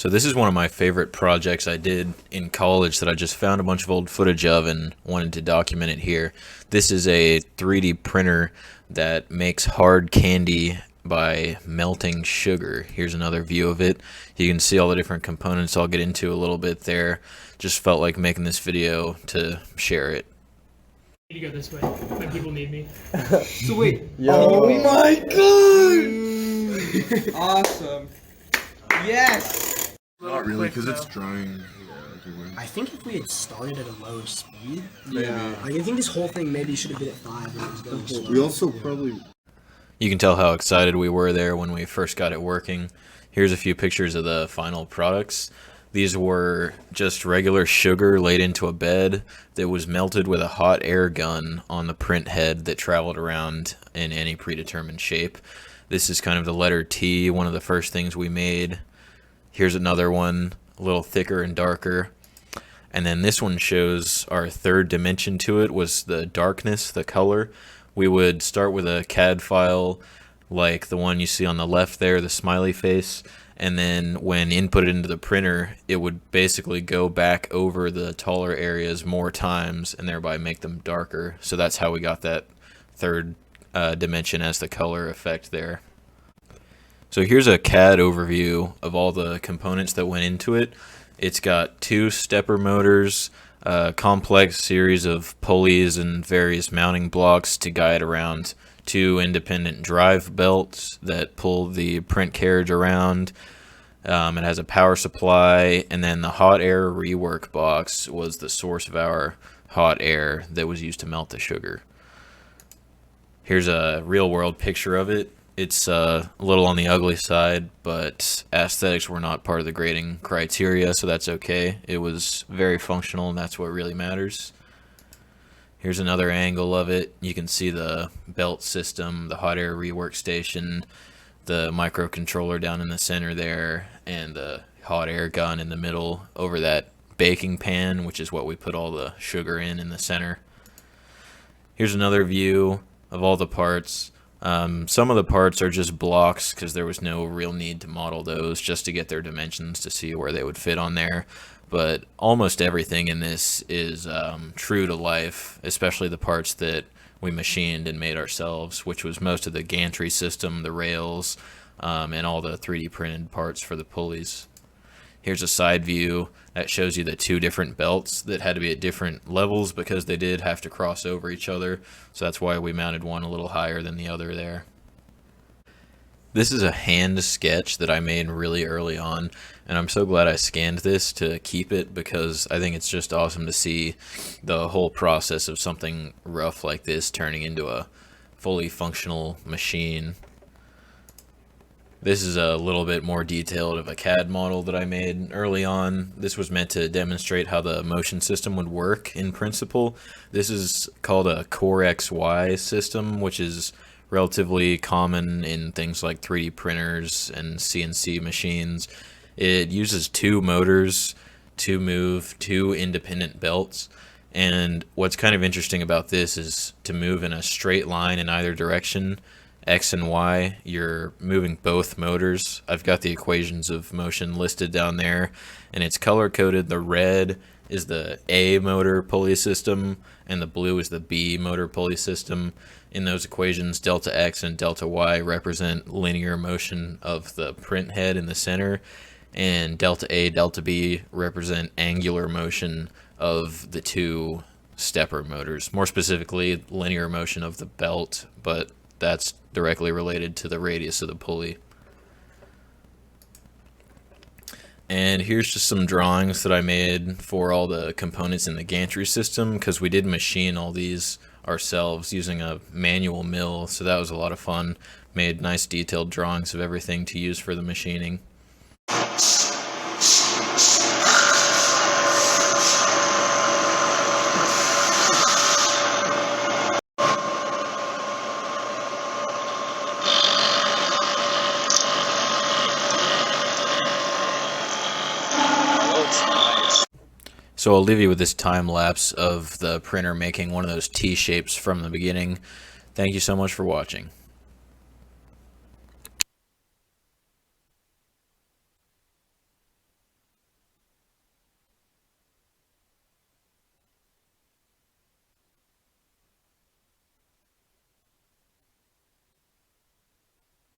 So this is one of my favorite projects I did in college that I just found a bunch of old footage of and wanted to document it here. This is a 3D printer that makes hard candy by melting sugar. Here's another view of it. You can see all the different components I'll get into a little bit there. Just felt like making this video to share it. Need to go this way when people need me. So wait. Oh my god! Awesome. Yes! Not really, because it's drying. I think if we had started at a low speed, Yeah. like, I think this whole thing maybe should have been at 5 when it was going slow. We also probably... You can tell how excited we were there when we first got it working. Here's a few pictures of the final products. These were just regular sugar laid into a bed that was melted with a hot air gun on the print head that traveled around in any predetermined shape. This is kind of the letter T, one of the first things we made. Here's another one, a little thicker and darker. And then this one shows our third dimension to it was the darkness, the color. We would start with a CAD file like the one you see on the left there, the smiley face. And then when inputted into the printer, it would basically go back over the taller areas more times and thereby make them darker. So that's how we got that third dimension as the color effect there. So here's a CAD overview of all the components that went into it. It's got 2 stepper motors, a complex series of pulleys and various mounting blocks to guide around, 2 independent drive belts that pull the print carriage around. It has a power supply, and then the hot air rework box was the source of our hot air that was used to melt the sugar. Here's a real-world picture of it. It's a little on the ugly side, but aesthetics were not part of the grading criteria, so that's okay. It was very functional, and that's what really matters. Here's another angle of it. You can see the belt system, the hot air rework station, the microcontroller down in the center there, and the hot air gun in the middle over that baking pan, which is what we put all the sugar in the center. Here's another view of all the parts. Some of the parts are just blocks because there was no real need to model those, just to get their dimensions to see where they would fit on there. But almost everything in this is true to life, especially the parts that we machined and made ourselves, which was most of the gantry system, the rails, and all the 3D printed parts for the pulleys. Here's a side view that shows you the 2 different belts that had to be at different levels because they did have to cross over each other. So that's why we mounted one a little higher than the other there. This is a hand sketch that I made really early on, and I'm so glad I scanned this to keep it because I think it's just awesome to see the whole process of something rough like this turning into a fully functional machine. This is a little bit more detailed of a CAD model that I made early on. This was meant to demonstrate how the motion system would work in principle. This is called a Core XY system, which is relatively common in things like 3D printers and CNC machines. It uses 2 motors to move 2 independent belts. And what's kind of interesting about this is to move in a straight line in either direction, X and Y, you're moving both motors. I've got the equations of motion listed down there, and it's color coded. The red is the A motor pulley system, and the blue is the B motor pulley system. In those equations, delta X and delta Y represent linear motion of the print head in the center, and delta A, delta B represent angular motion of the 2 stepper motors. More specifically, linear motion of the belt, but that's directly related to the radius of the pulley. And here's just some drawings that I made for all the components in the gantry system, because we did machine all these ourselves using a manual mill, so that was a lot of fun. Made nice detailed drawings of everything to use for the machining. So I'll leave you with this time lapse of the printer making one of those T shapes from the beginning. Thank you so much for watching.